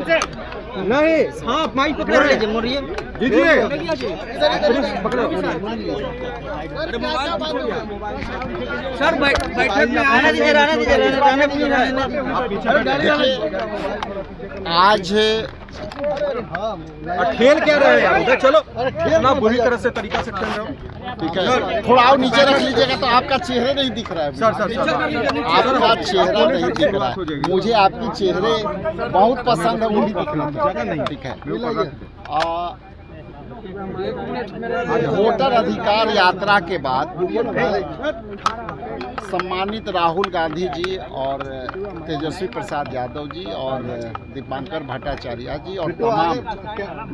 नहीं, हाँ माइक पकड़ लीजिए, मोड़िए दीजिए, सर बैठक में आने दीजिए, आज खेल क्या रहे हैं उधर, चलो ना बुरी तरह से तरीका से खेल रहे हो। ठीक है, थोड़ा और नीचे रख लीजिएगा तो आपका चेहरा नहीं दिख रहा है। सर आपका चेहरा नहीं दिख रहा है, मुझे आपकी चेहरे बहुत पसंद है, वो भी दिख रहा है। ठीक है, वोटर अधिकार यात्रा के बाद सम्मानित राहुल गांधी जी और तेजस्वी प्रसाद यादव जी और दीपांकर भट्टाचार्य जी और तमाम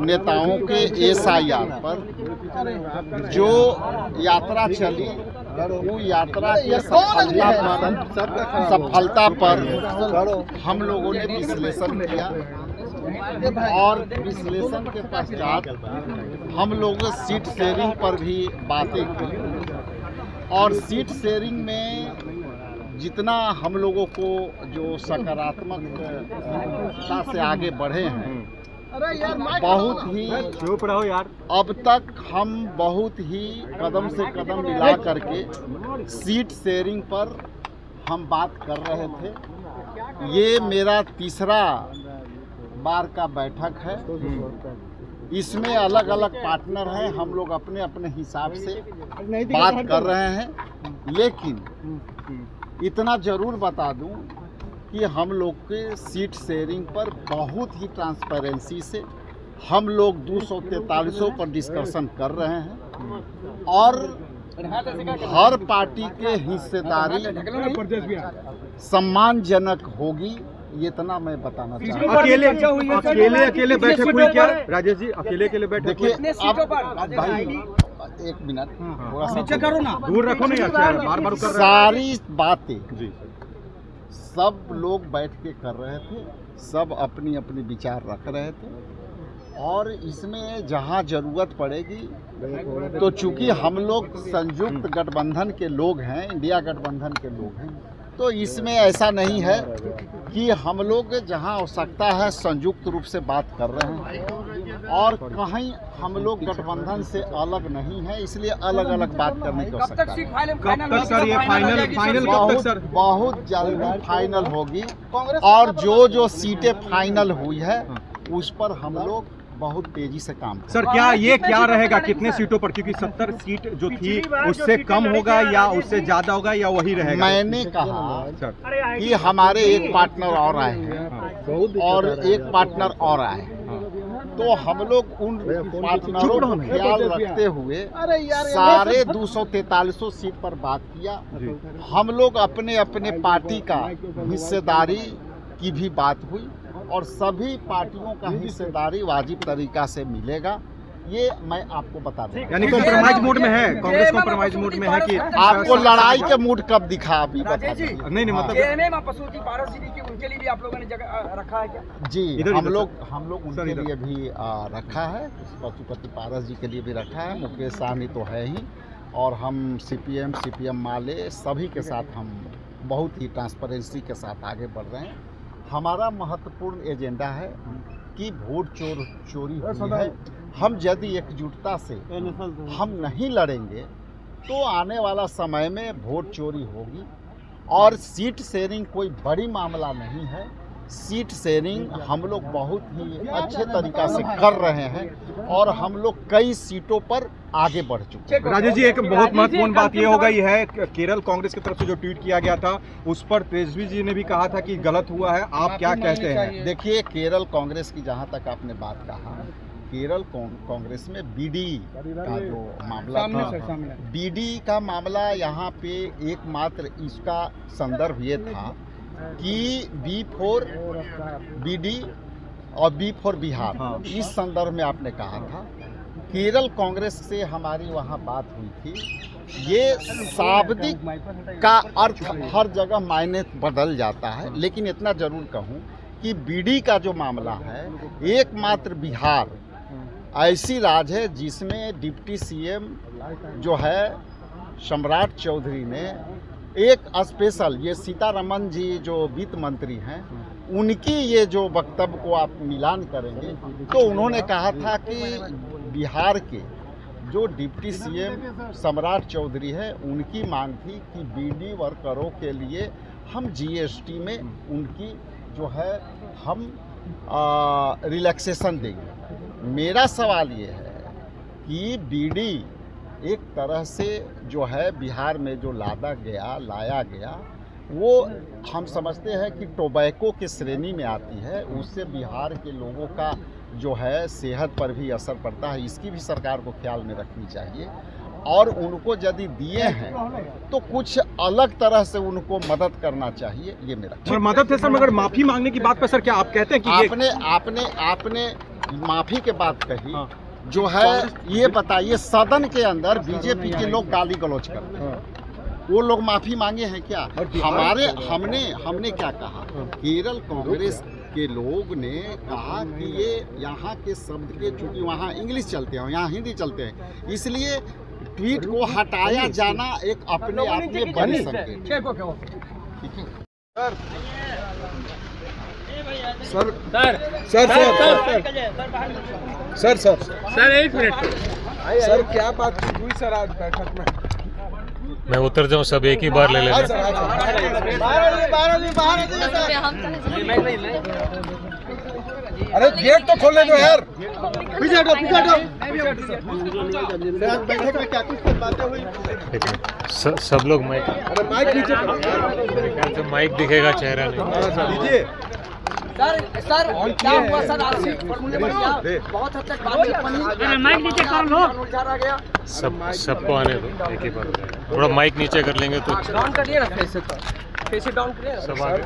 नेताओं के SIR पर जो यात्रा चली, वो यात्रा के सफलता पर हम लोगों ने विश्लेषण किया और विश्लेषण के पश्चात हम लोग सीट शेयरिंग पर भी बातें की और सीट शेयरिंग में जितना हम लोगों को जो सकारात्मकता से आगे बढ़े हैं, बहुत ही अब तक हम बहुत ही कदम से कदम मिला करके सीट शेयरिंग पर हम बात कर रहे थे। ये मेरा तीसरा बार का बैठक है, इसमें अलग अलग पार्टनर हैं, हम लोग अपने अपने हिसाब से बात कर रहे हैं। लेकिन इतना जरूर बता दूं कि हम लोग के सीट शेयरिंग पर बहुत ही ट्रांसपेरेंसी से हम लोग 243 पर डिस्कशन कर रहे हैं और हर पार्टी के हिस्सेदारी सम्मानजनक होगी, ये इतना मैं बताना चाहता हूँ। अकेले बैठक हुई क्या राजेश जी? अकेले बैठक? देखिए अब भाई एक मिनट थोड़ा सा करो ना, दूर रखो नहीं, बार सारी बातें सब लोग बैठ के कर रहे थे, सब अपनी अपनी विचार रख रहे थे और इसमें जहां जरूरत पड़ेगी तो चूंकि हम लोग संयुक्त गठबंधन के लोग हैं, इंडिया गठबंधन के लोग हैं, तो इसमें ऐसा नहीं है कि हम लोग जहां आवश्यकता है संयुक्त रूप से बात कर रहे हैं और कहीं हम लोग गठबंधन से अलग नहीं है, इसलिए अलग अलग बात करने की आवश्यकता है। कब तक सर ये फाइनल कब तक सर? बहुत जल्दी फाइनल होगी और जो सीटें फाइनल हुई है उस पर हम लोग बहुत तेजी से काम करें। सर क्या रहेगा, कितने सीटों पर? क्योंकि 70 सीट जो थी उससे कम होगा या उससे ज्यादा होगा या वही रहेगा? मैंने कहा कि हमारे एक पार्टनर और आए हैं और एक पार्टनर और आए हैं, तो हम लोग उन पार्टनरों को ख्याल रखते हुए सारे 243 सीट पर बात किया। हम लोग अपने अपने पार्टी का हिस्सेदारी की भी बात हुई और सभी पार्टियों का हिस्सेदारी वाजिब तरीका से मिलेगा, ये मैं आपको बता दूं। यानी कॉम्प्रोमाइज मोड में है, कांग्रेस कॉम्प्रोमाइज मोड में है कि आपको लड़ाई के मूड कब दिखा अभी बता दीजिए। नहीं मतलब पशुपति पारस जी की उनके लिए भी आप लोगों ने जगह रखा है क्या? जी हम लोग उनके लिए भी रखा है, पशुपति पारस जी के लिए भी रखा है, मुकेश सहनी तो है ही, और हम CPM माले सभी के साथ हम बहुत ही ट्रांसपेरेंसी के साथ आगे बढ़ रहे हैं। हमारा महत्वपूर्ण एजेंडा है कि वोट चोरी हुई है, हम यदि एकजुटता से हम नहीं लड़ेंगे तो आने वाला समय में वोट चोरी होगी और सीट शेयरिंग कोई बड़ी मामला नहीं है। सीट शेयरिंग हम लोग बहुत ही अच्छे तरीक़ा से कर रहे हैं और हम लोग कई सीटों पर आगे बढ़ चुके हैं। राजेश जी, एक बहुत महत्वपूर्ण बात ये हो गई है, केरल कांग्रेस की तरफ से जो ट्वीट किया गया था उस पर तेजस्वी जी ने भी कहा था कि गलत हुआ है, आप क्या कहते हैं? देखिए, केरल कांग्रेस की जहां तक आपने बात कहा, केरल कांग्रेस में BD का जो मामला था, BD का मामला यहाँ पे एकमात्र इसका संदर्भ ये था कि B4 BD और B4 बिहार, इस संदर्भ में आपने कहा था। केरल कांग्रेस से हमारी वहाँ बात हुई थी। ये शाब्दिक का अर्थ हर जगह मायने बदल जाता है, लेकिन इतना जरूर कहूँ कि BD का जो मामला है, एकमात्र बिहार ऐसी राज्य है जिसमें डिप्टी CM जो है सम्राट चौधरी ने एक स्पेशल, ये सीतारमन जी जो वित्त मंत्री हैं, उनकी ये जो वक्तव्य को आप मिलान करेंगे तो उन्होंने कहा था कि बिहार के जो डिप्टी सीएम सम्राट चौधरी है उनकी मांग थी कि बीडी वर्करों के लिए हम जीएसटी में उनकी जो है हम रिलैक्सेशन देंगे। मेरा सवाल ये है कि बीडी एक तरह से जो है बिहार में जो लाया गया वो हम समझते हैं कि टोबैको की श्रेणी में आती है, उससे बिहार के लोगों का जो है सेहत पर भी असर पड़ता है। इसकी भी सरकार को ख्याल में रखनी चाहिए और उनको यदि दिए हैं तो कुछ अलग तरह से उनको मदद करना चाहिए। ये मेरा सर मदद है सर, मगर माफी मांगने की बात पर सर क्या आप कहते हैं कि आपने माफी के बात कही। हाँ। जो है ये बताइए सदन के अंदर बीजेपी के लोग गाली गलौज करते हैं, वो लोग माफी मांगे हैं क्या? हमने क्या कहा? केरल कांग्रेस के लोग ने कहा कि ये यहाँ के शब्द के चूंकि वहाँ इंग्लिश चलते हैं, यहाँ हिंदी चलते हैं, इसलिए ट्वीट को हटाया जाना एक अपने आप में बड़ी संकेत। सर एक मिनट सर, क्या बात हुई सर आज बैठक में? मैं उतर जाऊं, सब एक ही बार ले लेना। अरे गेट तो खोलने दो यार। बैठक में क्या कुछ बातें हुई? सब लोग माइक, अरे माइक नीचे, माइक दिखेगा, चेहरा नहीं। दीजिए सर क्या हुआ सर? आज सीट फॉर्मूले पर क्या बहुत हद तक बात माइक नीचे कर लो, उठाया गया। सबको आने दो, एक ही बार हो जाएगा। थोड़ा माइक नीचे कर लेंगे तो डाउन करिए ना, फेस डाउन करिए सब आगे।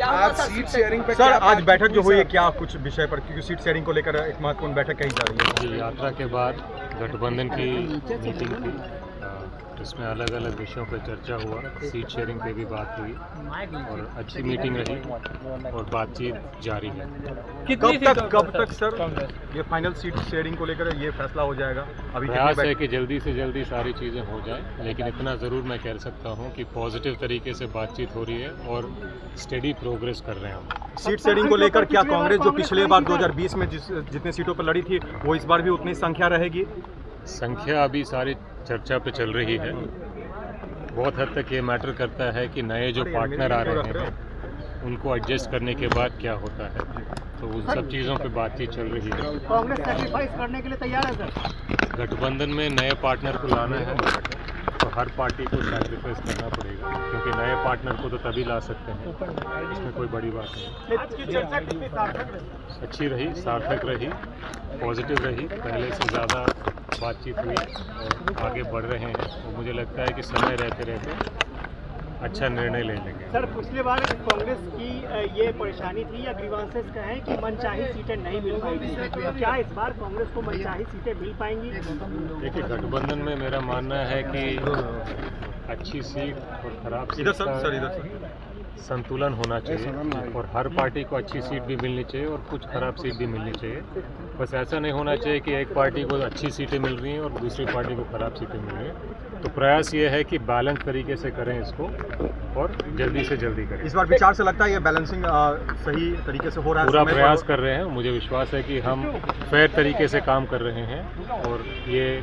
आज सीट शेयरिंग पे सर आज बैठक जो हुई है क्या कुछ विषय पर, क्योंकि सीट शेयरिंग को लेकर एक महत्वपूर्ण बैठक कही जा रही है। यात्रा के बाद गठबंधन की मीटिंग थी, इसमें अलग अलग विषयों पर चर्चा हुआ, सीट शेयरिंग पे भी बात हुई और अच्छी मीटिंग रही और बातचीत जारी है। कब तक सर ये फाइनल सीट शेयरिंग को लेकर ये फैसला हो जाएगा? अभी प्रयास है कि जल्दी से जल्दी सारी चीज़ें हो जाएं, लेकिन इतना ज़रूर मैं कह सकता हूं कि पॉजिटिव तरीके से बातचीत हो रही है और स्टेडी प्रोग्रेस कर रहे हैं हम। सीट शेयरिंग को लेकर क्या कांग्रेस जो पिछले बार 2020 में जितने सीटों पर लड़ी थी वो इस बार भी उतनी संख्या रहेगी? संख्या अभी सारी चर्चा पे चल रही है। बहुत हद तक ये मैटर करता है कि नए जो पार्टनर आ रहे हैं उनको एडजस्ट करने के बाद क्या होता है, तो उन सब चीज़ों पे बातचीत चल रही है। कांग्रेस सैक्रिफाइस करने के लिए तैयार है सर? गठबंधन में नए पार्टनर को लाना है तो हर पार्टी को सैक्रिफाइस करना पड़ेगा, क्योंकि नए पार्टनर को तो तभी ला सकते हैं, इसमें कोई बड़ी बात नहीं। आज की चर्चा कितनी सार्थक रही? अच्छी रही, सार्थक रही, पॉजिटिव रही, पहले से ज़्यादा बातचीत हुई और आगे बढ़ रहे हैं। और मुझे लगता है कि समय रहते रहते अच्छा निर्णय ले लेंगे। सर पिछले बार कांग्रेस की ये परेशानी थी या ग्रीवांसेस कहें कि मनचाही सीटें नहीं मिल पाई थी, क्या इस बार कांग्रेस को मनचाही सीटें मिल पाएंगी? देखिए गठबंधन में मेरा मानना है कि अच्छी सीट और खराब सीट का संतुलन होना चाहिए और हर पार्टी को अच्छी सीट भी मिलनी चाहिए और कुछ खराब सीट भी मिलनी चाहिए। बस ऐसा नहीं होना चाहिए कि एक पार्टी को अच्छी सीटें मिल रही हैं और दूसरी पार्टी को खराब सीटें मिल रही हैं। तो प्रयास ये है कि बैलेंस तरीके से करें इसको और जल्दी से जल्दी करें। इस बार विचार से लगता है ये बैलेंसिंग सही तरीके से हो रहा है? पूरा प्रयास कर रहे हैं, मुझे विश्वास है कि हम फेयर तरीके से काम कर रहे हैं और ये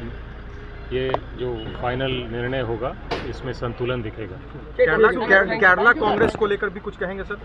जो फाइनल निर्णय होगा इसमें संतुलन दिखेगा। केरला कांग्रेस को लेकर भी कुछ कहेंगे सर?